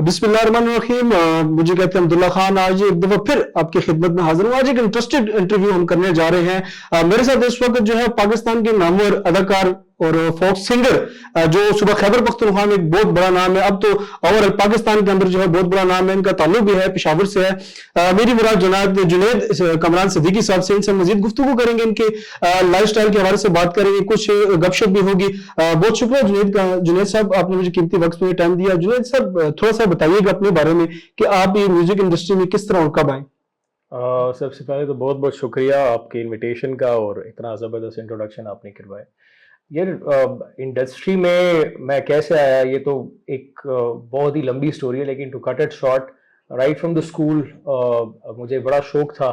बिस्मिल्लाहिर्रहमानिर्रहीम। मुझे कहते हैं अब्दुल्ला खान। आज एक दफा फिर आपकी खिदमत में हाजिर हूँ। आज एक इंटरेस्टेड इंटरव्यू हम करने जा रहे हैं। मेरे साथ इस वक्त जो है पाकिस्तान के नामवर अदाकार और फोक सिंगर जो सुबह खैबर पख्तूनख्वा में एक बहुत बड़ा नाम है, अब तो ओवरऑल पाकिस्तान के अंदर जो है बहुत बड़ा नाम है। इनका ताल्लुक भी है पेशावर से है। मेरी मुराद जनाब जुनैद कमरान सिद्दीकी साहब से। इनसे मजीद गुफ्तगू करेंगे, इनके लाइफ स्टाइल के हवाले से बात करेंगे, कुछ गपशप भी होगी। बहुत शुक्रिया जुनैद साहब, आपने मुझे कीमती वक्त में टाइम दिया। जुनैद साहब, थोड़ा सा बताइएगा अपने बारे में कि आप ये म्यूजिक इंडस्ट्री में किस तरह और कब आए। सबसे पहले तो बहुत बहुत शुक्रिया आपके इनविटेशन का और इतना ज़बरदस्त इंट्रोडक्शन आपने करवाया। यार इंडस्ट्री में मैं कैसे आया ये तो एक बहुत ही लंबी स्टोरी है, लेकिन to cut it short, right from the school मुझे बड़ा शौक था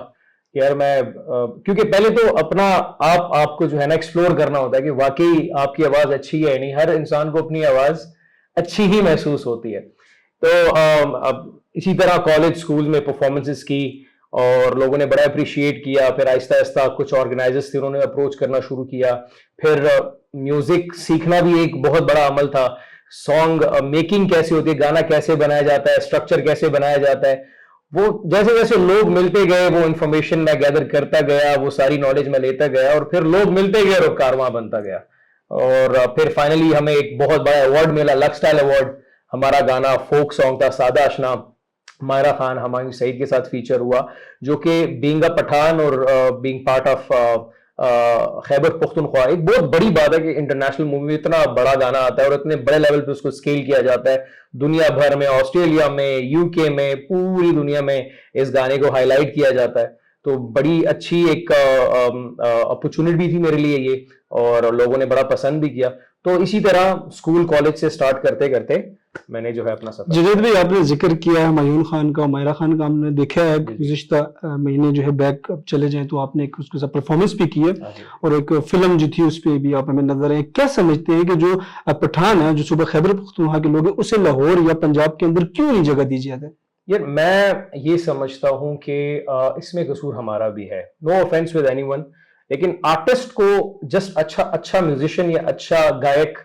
यार। मैं क्योंकि पहले तो अपना आपको जो है ना एक्सप्लोर करना होता है कि वाकई आपकी आवाज़ अच्छी है। नहीं, हर इंसान को अपनी आवाज़ अच्छी ही महसूस होती है। तो अब इसी तरह कॉलेज स्कूल में परफॉर्मेंसेस की और लोगों ने बड़ा अप्रिशिएट किया। फिर आहिस्ता आहिस्ता कुछ ऑर्गेनाइजर्स थे, उन्होंने अप्रोच करना शुरू किया। फिर म्यूजिक सीखना भी एक बहुत बड़ा अमल था। सॉन्ग मेकिंग कैसे होती है, गाना कैसे बनाया जाता है, स्ट्रक्चर कैसे बनाया जाता है, वो जैसे जैसे लोग मिलते गए वो इंफॉर्मेशन मैं गैदर करता गया, वो सारी नॉलेज मैं लेता गया और फिर लोग मिलते गए और कारवां बनता गया। और फिर फाइनली हमें एक बहुत बड़ा अवार्ड मिला, लक्स स्टाइल अवार्ड। हमारा गाना फोक सॉन्ग था, सादा आशना, मायरा खान हुमायूं सईद के साथ फीचर हुआ, जो कि बीइंग अ पठान और being part of Khyber Pakhtunkhwa एक बहुत बड़ी बात है कि इंटरनेशनल मूवी में इतना बड़ा गाना आता है और इतने बड़े लेवल पे उसको स्केल किया जाता है। दुनिया भर में, ऑस्ट्रेलिया में, यूके में, पूरी दुनिया में इस गाने को हाईलाइट किया जाता है। तो बड़ी अच्छी एक अपॉर्चुनिटी थी मेरे लिए ये, और लोगों ने बड़ा पसंद भी किया। तो इसी तरह स्कूल कॉलेज से स्टार्ट करते करते मैंने जो है अपना सफर। जुनैद भाई, आपने जिक्र किया है हुमायूं खान का, मायरा खान का। हमने देखा है गुज़िश्ता महीने जो है बैक चले जाए तो आपने एक उसके साथ परफॉर्मेंस भी की है और एक फिल्म जो थी उस पर भी आप हमें नजर आए। क्या समझते हैं कि जो पठान है, जो सुबह खैबर पख्तूनख्वा के लोग हैं, उसे लाहौर या पंजाब के अंदर क्यों नहीं जगह दी जाती है? यार मैं ये समझता हूं कि इसमें कसूर हमारा भी है। नो ऑफेंस विद एनीवन, लेकिन आर्टिस्ट को जस्ट अच्छा म्यूजिशियन या अच्छा गायक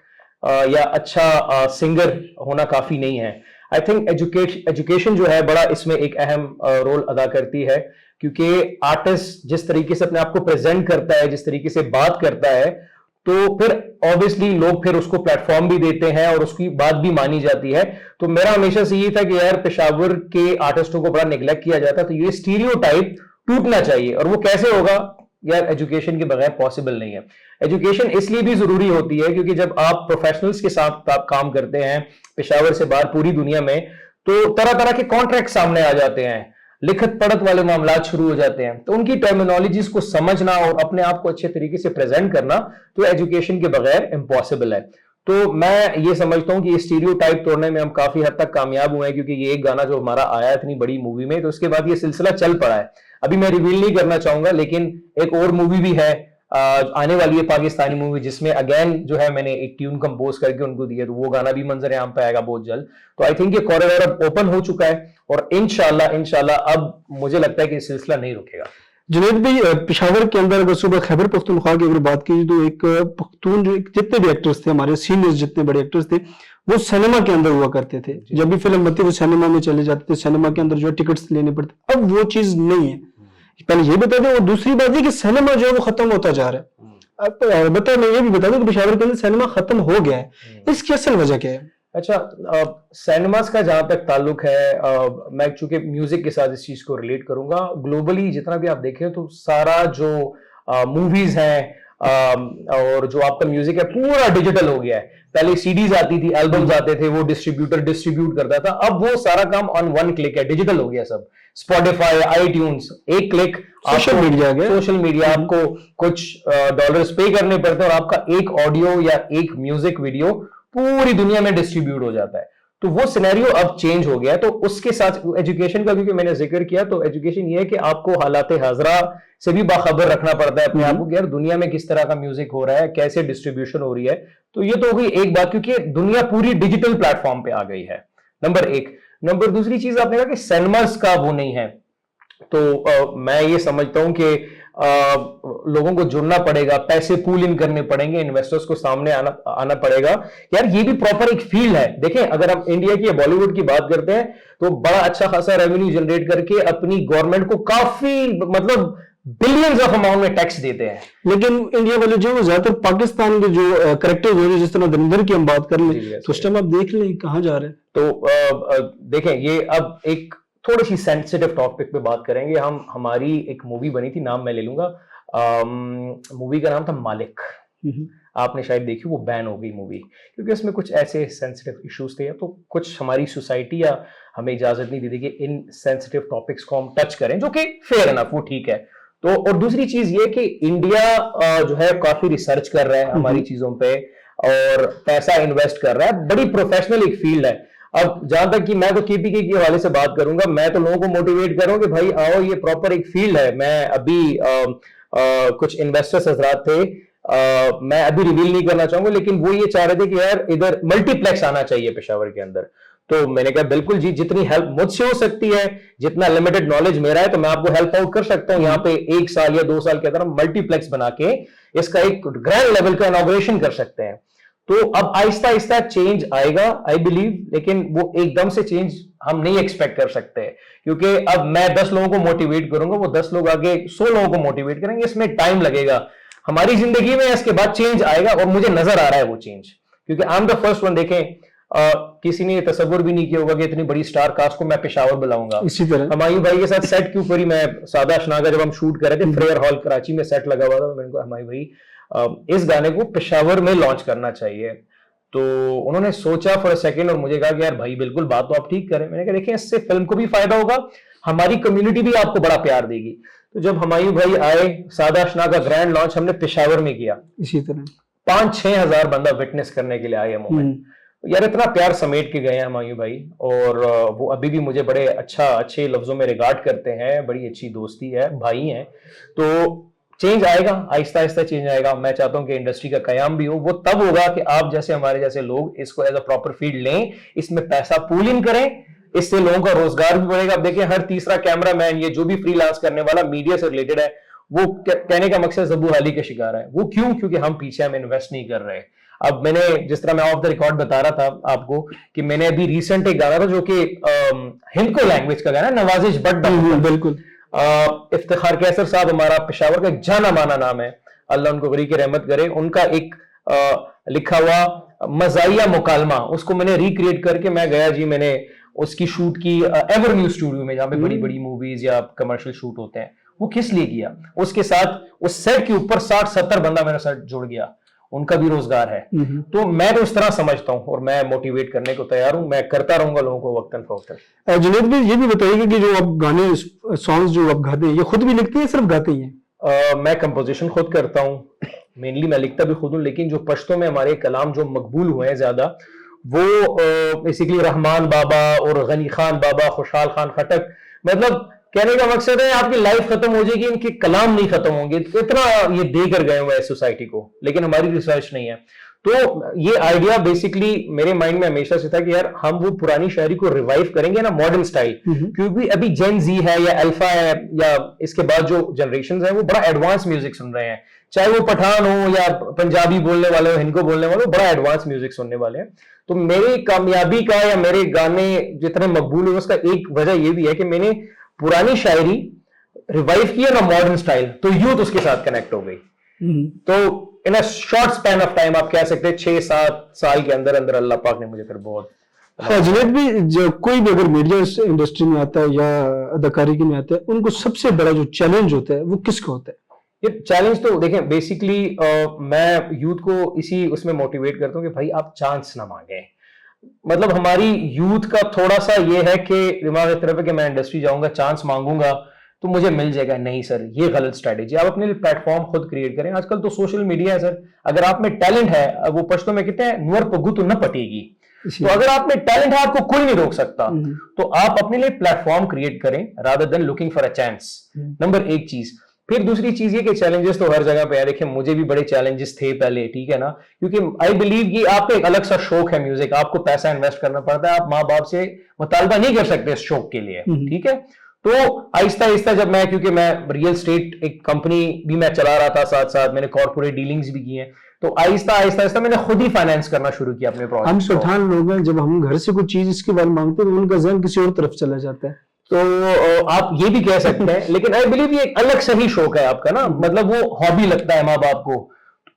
या अच्छा सिंगर होना काफी नहीं है। आई थिंक एजुकेशन जो है बड़ा इसमें एक अहम रोल अदा करती है, क्योंकि आर्टिस्ट जिस तरीके से अपने आप को प्रेजेंट करता है, जिस तरीके से बात करता है, तो फिर ऑब्वियसली लोग फिर उसको प्लेटफॉर्म भी देते हैं और उसकी बात भी मानी जाती है। तो मेरा हमेशा से ये था कि यार पेशावर के आर्टिस्टों को बड़ा निगलेक्ट किया जाता है, तो ये स्टीरियोटाइप टूटना चाहिए। और वो कैसे होगा यार? एजुकेशन के बगैर पॉसिबल नहीं है। एजुकेशन इसलिए भी जरूरी होती है क्योंकि जब आप प्रोफेशनल्स के साथ आप काम करते हैं पेशावर से बाहर पूरी दुनिया में, तो तरह तरह के कॉन्ट्रैक्ट सामने आ जाते हैं, लिखत पढ़त वाले मामला शुरू हो जाते हैं। तो उनकी टर्मिनोलॉजीज को समझना और अपने आप को अच्छे तरीके से प्रेजेंट करना तो एजुकेशन के बगैर इम्पॉसिबल है। तो मैं ये समझता हूं कि ये स्टीरियोटाइप तोड़ने में हम काफी हद तक कामयाब हुए हैं, क्योंकि ये एक गाना जो हमारा आया इतनी बड़ी मूवी में, तो उसके बाद ये सिलसिला चल पड़ा है। अभी मैं रिवील नहीं करना चाहूंगा, लेकिन एक और मूवी भी है आने वाली है, पाकिस्तानी मूवी, जिसमें अगेन जो है मैंने एक ट्यून कंपोज करके उनको दिया, तो वो गाना भी मंजर आम पे आएगा बहुत जल्द। तो आई थिंक ये कॉरिडोर अब ओपन हो चुका है और इंशाल्लाह अब मुझे लगता है कि सिलसिला नहीं रुकेगा। जुनैद भाई, पेशावर के अंदर अगर सुबह खैबर पख्तूनख्वा की अगर बात की तो एक पख्तून जो जितने भी एक्टर्स थे, हमारे सीनियर्स जितने बड़े एक्टर्स थे, वो सिनेमा के अंदर हुआ करते थे। जब भी फिल्म बनती वो सिनेमा में चले जाते थे, सिनेमा के अंदर जो है टिकट्स लेने पड़ते। अब वो चीज नहीं है। पहले ये बता दें, और दूसरी बात ये कि सिनेमा जो है वो खत्म होता जा रहा है। अब बता, मैं ये भी बता दूं कि पेशावर के अंदर सिनेमा खत्म हो गया है। इसकी असल वजह क्या है? अच्छा, सिनेमास का जहां तक ताल्लुक है, मैं चूंकि म्यूजिक के साथ इस चीज को रिलेट करूंगा, ग्लोबली जितना भी आप देखें तो सारा जो मूवीज हैं और जो आपका म्यूजिक है पूरा डिजिटल हो गया है। पहले सीडीज आती थी, एल्बम्स आते थे, वो डिस्ट्रीब्यूटर डिस्ट्रीब्यूट करता था। अब वो सारा काम ऑन वन क्लिक है, डिजिटल हो गया सब। स्पॉटिफाई, आईट्यून्स, एक क्लिक, सोशल मीडिया आपको कुछ डॉलर्स पे करने पड़ते हैं और आपका एक ऑडियो या एक म्यूजिक वीडियो पूरी दुनिया में डिस्ट्रीब्यूट हो जाता है। तो वो सिनेरियो अब चेंज हो गया है। तो उसके साथ एजुकेशन का क्योंकि मैंने जिक्र किया, तो एजुकेशन ये है कि आपको हालात हाजरा से भी बाखबर रखना पड़ता है अपने आप को, यार दुनिया में किस तरह का म्यूजिक हो रहा है, कैसे डिस्ट्रीब्यूशन हो रही है। तो ये तो हो गई एक बात, क्योंकि दुनिया पूरी डिजिटल प्लेटफॉर्म पे आ गई है, नंबर एक। नंबर दूसरी चीज आपने कहा कि सिनेमास का वो नहीं है, तो मैं ये समझता हूं कि लोगों को जुड़ना पड़ेगा, पैसे पूल इन करने पड़ेंगे, इन्वेस्टर्स को सामने आना पड़ेगा। यार ये भी प्रॉपर एक फील्ड है। देखें, अगर हम इंडिया की या बॉलीवुड की बात करते हैं तो बड़ा अच्छा खासा रेवेन्यू जनरेट करके अपनी गवर्नमेंट को काफी मतलब बिलियंस ऑफ अमाउंट में टैक्स देते हैं। लेकिन इंडिया वाले जो ज्यादातर पाकिस्तान के जो करेक्टर्स हैं, जिस तरह धर्मेंद्र की हम बात कर लें तो उस टाइम आप देख लें कहां जा रहे हैं। तो देखें, ये अब एक थोड़ी सी सेंसिटिव टॉपिक पे बात करेंगे हम। हमारी एक मूवी बनी थी, नाम मैं ले लूंगा, मूवी का नाम था मालिक। आपने शायद देखी, वो बैन हो गई मूवी क्योंकि उसमें कुछ ऐसे सेंसिटिव इश्यूज थे, तो कुछ हमारी सोसाइटी या हमें इजाजत नहीं दी कि इन सेंसिटिव टॉपिक्स को हम टच करें, जो कि फेयर एनफ, वो ठीक है। तो और दूसरी चीज ये कि इंडिया जो है काफी रिसर्च कर रहा है हमारी चीजों पे और पैसा इन्वेस्ट कर रहा है, बड़ी प्रोफेशनल एक फील्ड है। अब जहां तक कि मैं तो केपीके के हवाले से बात करूंगा, मैं तो लोगों को मोटिवेट कर रहा हूं कि भाई आओ, ये प्रॉपर एक फील्ड है। मैं अभी कुछ इन्वेस्टर्स हजरात थे, मैं अभी रिवील नहीं करना चाहूंगा, लेकिन वो ये चाह रहे थे कि यार इधर मल्टीप्लेक्स आना चाहिए पेशावर के अंदर। तो मैंने कहा बिल्कुल जी, जितनी हेल्प मुझसे हो सकती है, जितना लिमिटेड नॉलेज मेरा है, तो मैं आपको हेल्प आउट कर सकता हूं। यहाँ पे 1 साल या 2 साल के अंदर हम मल्टीप्लेक्स बना के इसका एक ग्रैंड लेवल का इनॉग्रेशन कर सकते हैं। तो अब आहिस्ता आहिस्ता चेंज आएगा, आई बिलीव, लेकिन वो एकदम से चेंज हम नहीं एक्सपेक्ट कर सकते, क्योंकि अब मैं 10 लोगों को मोटिवेट करूंगा, वो 10 लोग आगे 100 लोगों को मोटिवेट करेंगे, इसमें टाइम लगेगा। हमारी जिंदगी में इसके बाद चेंज आएगा और मुझे नजर आ रहा है वो चेंज, क्योंकि आई एम द फर्स्ट वन। देखें, किसी ने ये तस्वुर भी नहीं किया होगा कि इतनी बड़ी स्टार कास्ट को मैं पेशावर बुलाऊंगा। इसी तरह हमायूं भाई के साथ सेट के ऊपर ही, मैं सादा अशनागा जब हम शूट कर रहे थे, फ्रेयर हॉल कराची में सेट लगा हुआ था, मैंने कहा हमायूं भाई इस गाने को पेशावर में लॉन्च करना चाहिए। तो उन्होंने सोचा फॉर अ सेकंड और मुझे कहा कि यार भाई बिल्कुल बात तो आप ठीक करें। मैंने कहा देखिए, इससे फिल्म को भी फायदा होगा, हमारी कम्युनिटी भी आपको बड़ा प्यार देगी। तो जब हमायूं भाई आए, सादा अशना का ग्रैंड लॉन्च हमने पेशावर में किया, इसी तरह 5-6 हजार बंदा विटनेस करने के लिए आए मोमेंट। यार इतना प्यार समेट के गए हैं हमायूं भाई, और वो अभी भी मुझे बड़े अच्छे लफ्जों में रिगार्ड करते हैं, बड़ी अच्छी दोस्ती है, भाई हैं। तो चेंज आएगा, आहिस्ता आहिस्ता चेंज आएगा। मैं चाहता हूं कि इंडस्ट्री का कयाम भी हो, वो तब होगा कि आप जैसे हमारे जैसे लोग इसको एज अ प्रॉपर फील्ड लें, इसमें पैसा पूल इन करें, इससे लोगों का रोजगार भी बढ़ेगा। अब देखिए, हर तीसरा कैमरामैन, ये जो भी फ्रीलांस करने वाला मीडिया से रिलेटेड है, वो कहने का मकसद जब्बू हाली का शिकार है। वो क्यों? क्योंकि हम पीछे हम इन्वेस्ट नहीं कर रहे। अब मैंने, जिस तरह मैं ऑफ द रिकॉर्ड बता रहा था आपको कि मैंने अभी रिसेंट एक गाना था जो कि हिंदको लैंग्वेज का गाना, नवाजिश भट्ट, बिल्कुल इफ्तिखार कैसर साहब हमारा पेशावर का एक जाना माना नाम है, अल्लाह उनको गरी की रहमत करे। उनका एक लिखा हुआ मजाइया मुकालमा, उसको मैंने रिक्रिएट करके मैं गया जी, मैंने उसकी शूट की एवरन्यू स्टूडियो में, जहां पे बड़ी बड़ी मूवीज या कमर्शियल शूट होते हैं। वो किस लिए किया? उसके साथ उस सेट के ऊपर 60-70 बंदा मेरा साथ जुड़ गया, उनका भी रोजगार है। तो मैं तो इस तरह समझता हूं और मैं मोटिवेट करने को तैयार हूं, मैं करता रहूंगा लोगों को वक्तन फवक्तन। जुनैद भाई, ये भी बताइएगा कि जो आप गाने सॉन्ग्स जो आप गाते हैं, ये खुद भी लिखते हैं, सिर्फ गाते ही हैं? मैं कंपोजिशन खुद करता हूं, मेनली मैं लिखता भी खुद हूं, लेकिन जो पश्तो में हमारे कलाम जो मकबूल हुए हैं ज्यादा, वो बेसिकली रहमान बाबा और गनी खान बाबा, खुशहाल खान खटक, मतलब कहने का मकसद है आपकी लाइफ खत्म हो जाएगी, इनके कलाम नहीं खत्म होंगे। तो इतना ये दे कर गए हुए सोसाइटी को, लेकिन हमारी रिसर्च नहीं है। तो ये आइडिया बेसिकली मेरे माइंड में हमेशा से था कि यार हम वो पुरानी शायरी को रिवाइव करेंगे ना, मॉडर्न स्टाइल, क्योंकि अभी जेन जी है या अल्फा है या इसके बाद जो जनरेशन है, वो बड़ा एडवांस म्यूजिक सुन रहे हैं, चाहे वो पठान हो या पंजाबी बोलने वाले हो, हिंदको बोलने वाले हो, बड़ा एडवांस म्यूजिक सुनने वाले हैं। तो मेरी कामयाबी का या मेरे गाने जितने मकबूल हुए, उसका एक वजह यह भी है कि मैंने पुरानी शायरी रिवाइव की है ना, मॉडर्न स्टाइल, तो यूथ उसके साथ कनेक्ट हो गई। तो in a short span of time आप कह सकते हैं 6-7 साल के अंदर अंदर अल्लाह पाक ने मुझे फिर बहुत। हाँ जुनैद भी, जो कोई भी अगर मीडिया इंडस्ट्री में आता है या अदाकारी में आता है, उनको सबसे बड़ा जो चैलेंज होता है वो किसका होता है? ये चैलेंज तो देखें, बेसिकली मैं यूथ को इसी उसमें मोटिवेट करता हूँ कि भाई आप चांस ना मांगे। मतलब हमारी यूथ का थोड़ा सा ये है कि दिमाग इस तरफ है कि मैं इंडस्ट्री जाऊंगा, चांस मांगूंगा तो मुझे मिल जाएगा। नहीं सर, ये गलत स्ट्रेटेजी। आप अपने लिए प्लेटफॉर्म खुद क्रिएट करें। आजकल तो सोशल मीडिया है सर, अगर आप में टैलेंट है, वो पश्तो में कहते हैं नुअर पगू तो न पटेगी। तो अगर आप में टैलेंट है, आपको कोई नहीं रोक सकता। तो आप अपने लिए प्लेटफॉर्म क्रिएट करें rather than looking for a chance. Number एक चीज। फिर दूसरी चीज ये कि चैलेंजेस तो हर जगह पे है। देखिए मुझे भी बड़े चैलेंजेस थे पहले, ठीक है ना, क्योंकि आई बिलीव कि आपका एक अलग सा शौक है म्यूजिक, आपको पैसा इन्वेस्ट करना पड़ता है, आप माँ बाप से मुतालबा नहीं कर सकते इस शौक के लिए, ठीक है। तो आहिस्ता आहिस्ता जब मैं, क्योंकि मैं रियल स्टेट एक कंपनी भी मैं चला रहा था, साथ साथ मैंने कॉर्पोरेट डीलिंग्स भी की हैं, तो आहिस्ता आहिस्ता आहिस्ता मैंने खुद ही फाइनेंस करना शुरू किया अपने हम प्रोजेक्ट को। पठान लोग हैं, जब हम घर से कोई चीज इसके बारे में मांगते हैं तो उनका जहन किसी और तरफ चला जाता है। तो आप ये भी कह सकते हैं, लेकिन आई बिलीव ये एक अलग सही शौक है आपका ना, मतलब वो हॉबी लगता है माँ बाप को।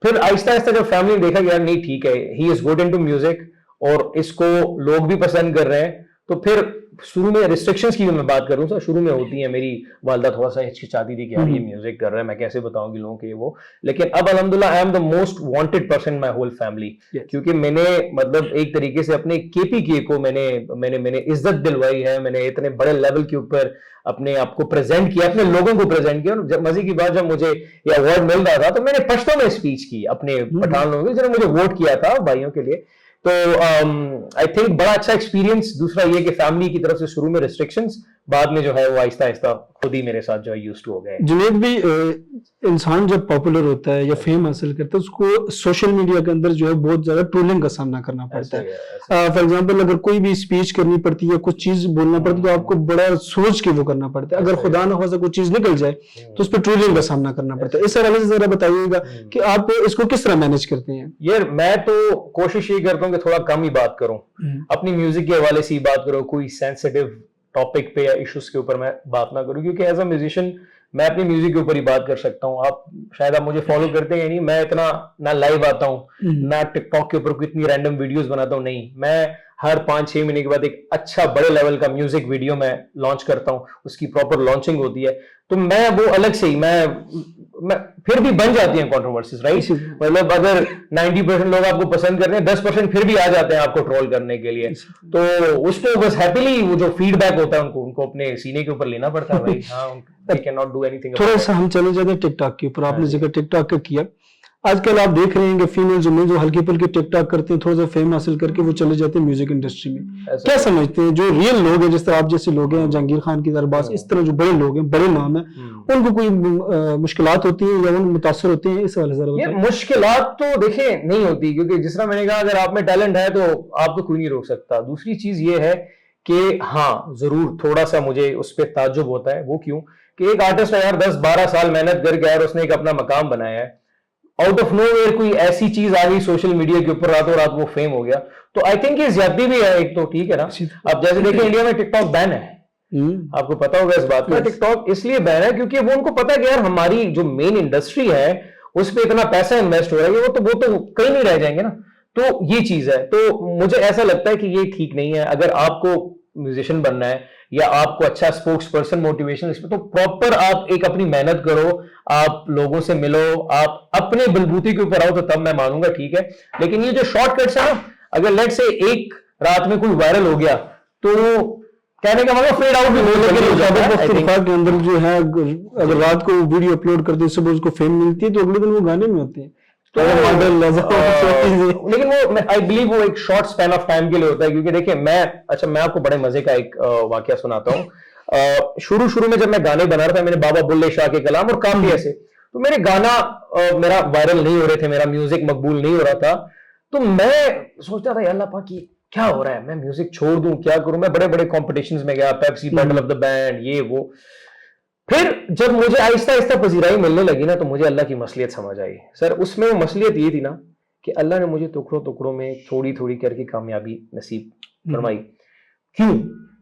फिर आहिस्ता आहिस्ता जब फैमिली ने देखा कि यार नहीं ठीक है, he is good into music और इसको लोग भी पसंद कर रहे हैं, तो फिर शुरू में रिस्ट्रिक्शंस की भी मैं बात करूं तो शुरू में होती है, मेरी वालदा थोड़ा सा हिचकिचाती थी कि यार ये म्यूजिक कर रहा है, मैं कैसे बताऊंगी लोगों को ये वो, लेकिन अब अल्हम्दुलिल्लाह I am the most wanted person in my whole family, क्योंकि मैंने मतलब एक तरीके से अपने केपीके को मैंने इज्जत दिलवाई है, मैंने इतने बड़े लेवल के ऊपर अपने आप को प्रेजेंट किया, अपने लोगों को प्रेजेंट किया। और जब मजे की बात, जब मुझे ये अवार्ड मिल रहा था तो मैंने पश्तो में स्पीच की अपने पठान लोगों के, जिन्होंने मुझे वोट किया था भाइयों के लिए। तो आई थिंक बड़ा अच्छा एक्सपीरियंस। दूसरा ये कि फैमिली की तरफ से शुरू में रिस्ट्रिक्शंस, बाद में जो है वो आहिस्ता आहिस्ता खुद ही मेरे साथ जो है यूज्ड टू हो गए। जुनेद भी, इंसान जब पॉपुलर होता है या फेम हासिल करता है उसको सोशल मीडिया के अंदर जो है बहुत ज्यादा ट्रोलिंग का सामना करना पड़ता है। फॉर एग्जांपल अगर कोई भी स्पीच करनी पड़ती है या कुछ चीज बोलना पड़ती है तो आपको बड़ा सोच के वो करना पड़ता है। अगर खुदा ना हो कोई चीज निकल जाए तो उस पर ट्रोलिंग का सामना करना पड़ता है। इस हवाले से जरा बताइएगा कि आप इसको किस तरह मैनेज करते हैं? यार मैं तो कोशिश ये करता हूँ कि थोड़ा कम ही बात करूं, अपनी म्यूजिक के हवाले से ही बात करूं, कोई सेंसिटिव टॉपिक पे या इश्यूज के ऊपर मैं बात ना करूं, क्योंकि एज अ म्यूजिशियन मैं अपनी म्यूजिक के ऊपर ही बात कर सकता हूं। आप शायद आप मुझे फॉलो करते हैं नहीं, मैं इतना ना लाइव आता हूं ना टिकटॉक के ऊपर कोई इतनी रैंडम वीडियोस बनाता हूं, नहीं, मैं हर 5-6 महीने के बाद एक अच्छा बड़े लेवल का म्यूजिक वीडियो मैं लॉन्च करता हूं, उसकी प्रॉपर लॉन्चिंग होती है। तो मैं वो अलग से ही मैं फिर भी बन जाती हैं कंट्रोवर्सीज, राइट? मतलब अगर 90% लोग आपको पसंद कर रहे हैं, 10% फिर भी आ जाते हैं आपको ट्रोल करने के लिए, तो उसको बस हैप्पीली वो जो फीडबैक होता है उनको अपने सीने के ऊपर लेना पड़ता है भाई। हाँ, we can not do anything. थोड़ा सा हम चले जाते हैं टिकटॉक के ऊपर। आपने जिक्र टिकटॉक का किया, आजकल आप देख रहे हैं कि फीमेल जो हल्की फुल्की टिकटॉक करते हैं, थोड़ा सा फेम हासिल करके वो चले जाते हैं म्यूजिक इंडस्ट्री में। क्या समझते हैं जो रियल लोग हैं, जिस तरह आप जैसे लोग हैं, जहांगीर खान की दरबार, इस तरह जो बड़े लोग हैं, बड़े नाम है, उनको कोई मुश्किलात होती है या उन मुतासर होते हैं? इस वाले से ये मुश्किलात तो देखे नहीं होती, क्योंकि जिस तरह मैंने कहा अगर आप में टैलेंट है तो आपको कोई नहीं रोक सकता। दूसरी चीज ये है कि हाँ जरूर थोड़ा सा मुझे उस पर ताज्जुब होता है। वो क्यों कि एक आर्टिस्ट है यार 10-12 साल मेहनत करके यार उसने एक अपना मकाम बनाया है, आउट ऑफ नोवेयर कोई ऐसी चीज आ गई सोशल मीडिया के ऊपर, रातों रात वो फेम हो गया, तो आई थिंक ये ज्यादती भी है एक तो, ठीक है ना? अब जैसे देखिए इंडिया में टिकटॉक बैन है, आपको पता होगा इस बात का। टिकटॉक इसलिए बैन है क्योंकि वो उनको पता है कि यार हमारी जो मेन इंडस्ट्री है उस पर इतना पैसा इन्वेस्ट हो रहा है, वो तो कहीं नहीं रह जाएंगे ना। तो ये चीज है, तो मुझे ऐसा लगता है कि ये ठीक नहीं है। अगर आपको म्यूजिशियन बनना है या आपको अच्छा स्पोक्स पर्सन मोटिवेशन इसमें, तो प्रॉपर आप एक अपनी मेहनत करो, आप लोगों से मिलो, आप अपने बलबूते के ऊपर आओ, तो तब मैं मानूंगा ठीक है। लेकिन ये जो शॉर्टकट्स है ना, अगर लेट से एक रात में कोई वायरल हो गया तो कहने का मतलब फेड आउट भी हो जाएगा। के अंदर जो है अगर रात को वीडियो अपलोड करते हैं, सुबह उसको फेम मिलती है, तो अगले दिन वो गाने में होते हैं। तो लेकिन वो आई बिलीव वो एक शॉर्ट स्पैन ऑफ टाइम के लिए होता है, क्योंकि देखिए मैं आपको बड़े मजे का एक वाकया सुनाता हूँ। शुरू में जब मैं गाने बना रहा था, मैंने बाबा बुल्ले शाह के कलाम और काफी ऐसे, तो मेरे गाना मेरा वायरल नहीं हो रहे थे, मेरा म्यूजिक मकबूल नहीं हो रहा था, तो मैं सोचता था अल्लाह पाक की क्या हो रहा है, मैं म्यूजिक छोड़ दूं, क्या करूं? मैं बड़े बड़े कॉम्पिटिशन्स में गया, Pepsi battle of the band, ये वो। फिर जब मुझे आहिस्ता आहिस्ता पजीराई मिलने लगी ना, तो मुझे अल्लाह की मसलियत समझ आई। सर उसमें वो मसलियत ये थी ना कि अल्लाह ने मुझे टुकड़ों टुकड़ों में थोड़ी थोड़ी करके कामयाबी नसीब फरमाई। क्यों?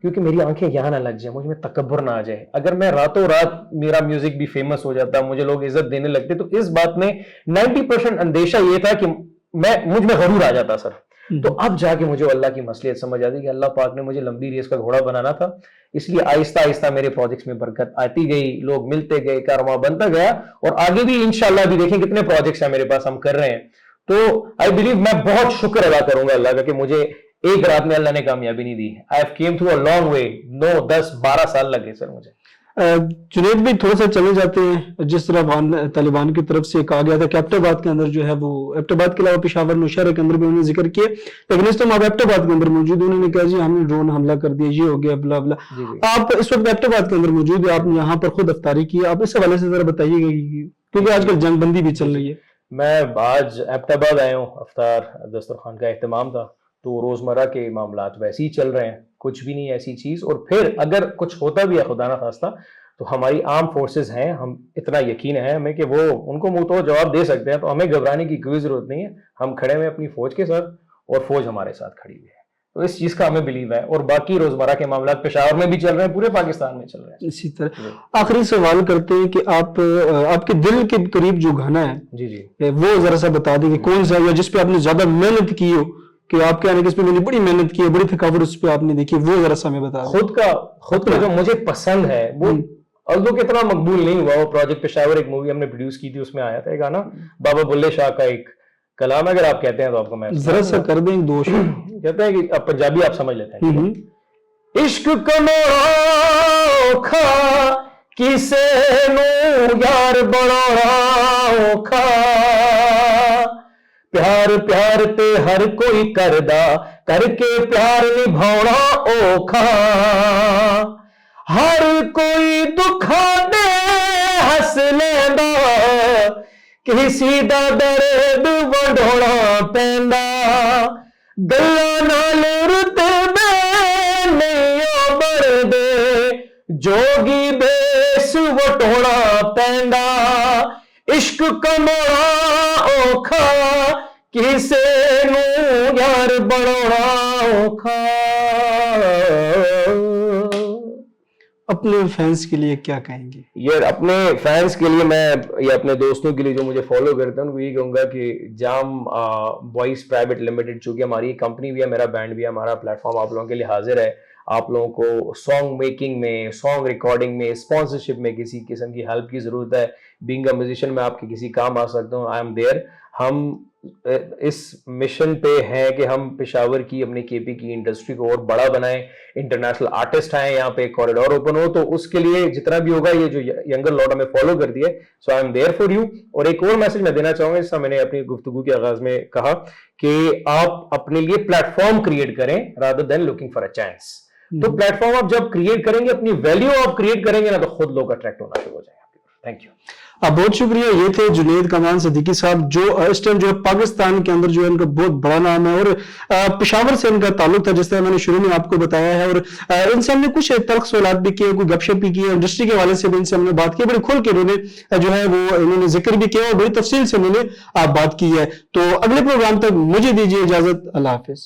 क्योंकि मेरी आंखें यहाँ ना लग जाए, मुझ में तकब्बुर ना आ जाए। अगर मैं रातों रात मेरा म्यूजिक भी फेमस हो जाता, मुझे लोग इज्जत देने लगते, तो इस बात में 90% अंदेशा ये था कि मुझ में गरूर आ जाता सर। तो अब जाके मुझे अल्लाह की मसलियत समझ आती कि अल्लाह पाक ने मुझे लंबी रेस का घोड़ा बनाना था, इसलिए आहिस्ता आहिस्ता मेरे प्रोजेक्ट्स में बरकत आती गई, लोग मिलते गए, कारवां बनता गया, और आगे भी इंशाल्लाह भी देखें कितने प्रोजेक्ट्स हैं मेरे पास, हम कर रहे हैं। तो आई बिलीव मैं बहुत शुक्र अदा करूंगा अल्लाह का कि मुझे एक रात में अल्लाह ने कामयाबी नहीं दी। I have came through a long way, 9-10-12 साल लगे सर मुझे। जुनैद भी थोड़ा सा चले जाते हैं, जिस तरह तालिबान की तरफ से कहा गया था कि एबटाबाद के अंदर जो है वो, एबटाबाद के अलावा पेशावर नौशहरा के अंदर भी उन्होंने जिक्र किया, लेकिन इस टाइम आप एबटाबाद के अंदर मौजूद, उन्होंने कहा जी हमने ड्रोन हमला कर दिया, ये हो गया, बला बला। आप इस वक्त एबटाबाद के अंदर मौजूद है, आपने यहाँ पर खुद अफ्तारी की, आप इस हवाले से जरा बताइएगा, क्योंकि आजकल जंगबंदी भी चल रही है। मैं आज एबटाबाद आया हूँ, अफ्तार दस्तरखान का एहतमाम था, तो रोजमर्रा के मामलात वैसे ही चल रहे हैं, कुछ भी नहीं ऐसी चीज। और फिर अगर कुछ होता भी है खुदा ना खास्ता, तो हमारी आर्म फोर्सेस हैं, हम इतना यकीन है हमें कि वो उनको मुंह तो जवाब दे सकते हैं, तो हमें घबराने की कोई जरूरत नहीं है। हम खड़े हैं अपनी फौज के साथ और फौज हमारे साथ खड़ी हुई है, तो इस चीज का हमें बिलीव है। और बाकी रोजमर्रा के मामला पेशावर में भी चल रहे हैं, पूरे पाकिस्तान में चल रहे हैं। इसी तरह आखिरी सवाल करते हैं कि आप आपके दिल के करीब जो गाना है जी जी। वो जरा सा बता दें कि कौन सा, या जिस पे आपने ज्यादा मेहनत की हो, कि आपके आने के इस पे मैंने बड़ी मेहनत की है, बड़ी थकावट उस पे आपने देखी, वो जरा सा हमें बता दें। खुद का जो मुझे पसंद है वो, अल्दो के इतना मकबूल नहीं हुआ, वो प्रोजेक्ट पेशावर एक मूवी हमने प्रोड्यूस की थी, उसमें आया था एक गाना, बाबा बुल्ले शाह का एक कलाम, अगर आप कहते हैं तो आपको मैं जरा सा कर दें दो शेर। कहते हैं कि अब पंजाबी आप समझ लेते हैं। इश्क कमोड़ा खा किसे नू यार बनाना औखा, प्यार प्यार ते हर कोई करदा, करके प्यार निभाना औखा, हर कोई दुखा दे हस लेंदा, किसी दा दर्द वंडोना पैंदा, गल्लां नाल रुतबे नहीं बढ़दे, जोगी बेस वटोना पैंदा, इश्क कमाना औखा, किसे नू यार बनाना औखा। अपने फैंस के लिए क्या कहेंगे? यार अपने फैंस के लिए मैं, या अपने दोस्तों के लिए जो मुझे फॉलो करते हैं, उनको यही कहूंगा कि जाम वॉइस प्राइवेट लिमिटेड, चूंकि हमारी कंपनी भी है, मेरा बैंड भी है, हमारा प्लेटफॉर्म आप लोगों के लिए हाजिर है। आप लोगों को सॉन्ग मेकिंग में, सॉन्ग रिकॉर्डिंग में, स्पॉन्सरशिप में किसी किस्म की हेल्प की जरूरत है, बीइंग अ म्यूजिशियन मैं आपके किसी काम आ सकता हूँ, आई एम देयर। हम इस मिशन पे हैं कि हम पेशावर की, अपने केपी की इंडस्ट्री को और बड़ा बनाएं, इंटरनेशनल आर्टिस्ट आए, यहाँ पे कॉरिडोर ओपन हो, तो उसके लिए जितना भी होगा, ये जो यंगर लॉट हमें फॉलो कर दिए, so I am there for you. और एक और मैसेज मैं देना चाहूंगा, जिसका मैंने अपनी गुफ्तगू के आगाज में कहा कि आप अपने लिए प्लेटफॉर्म क्रिएट करें rather than looking for a chance. तो प्लेटफॉर्म आप जब क्रिएट करेंगे, अपनी वैल्यू आप क्रिएट करेंगे ना, तो खुद लोग अट्रैक्ट होना शुरू हो जाएंगे। Thank you. बहुत शुक्रिया। ये थे जुनेद कमान सिद्दीकी साहब, जो इस टाइम जो है पाकिस्तान के अंदर जो है इनका बहुत बड़ा नाम है, और पेशावर से इनका ताल्लुक था, जिस तरह मैंने शुरू में आपको बताया है। और इनसे हमने कुछ तल्ख सवालात भी किए, कोई गपशप भी की, इंडस्ट्री के हवाले से भी इनसे हमने बात की, बड़े खुल के इन्होंने जो है वो इन्होंने जिक्र भी किया और बड़ी तफसील से इन्होंने बात की है। तो अगले प्रोग्राम तक मुझे दीजिए इजाजत। अल्लाह हाफिज।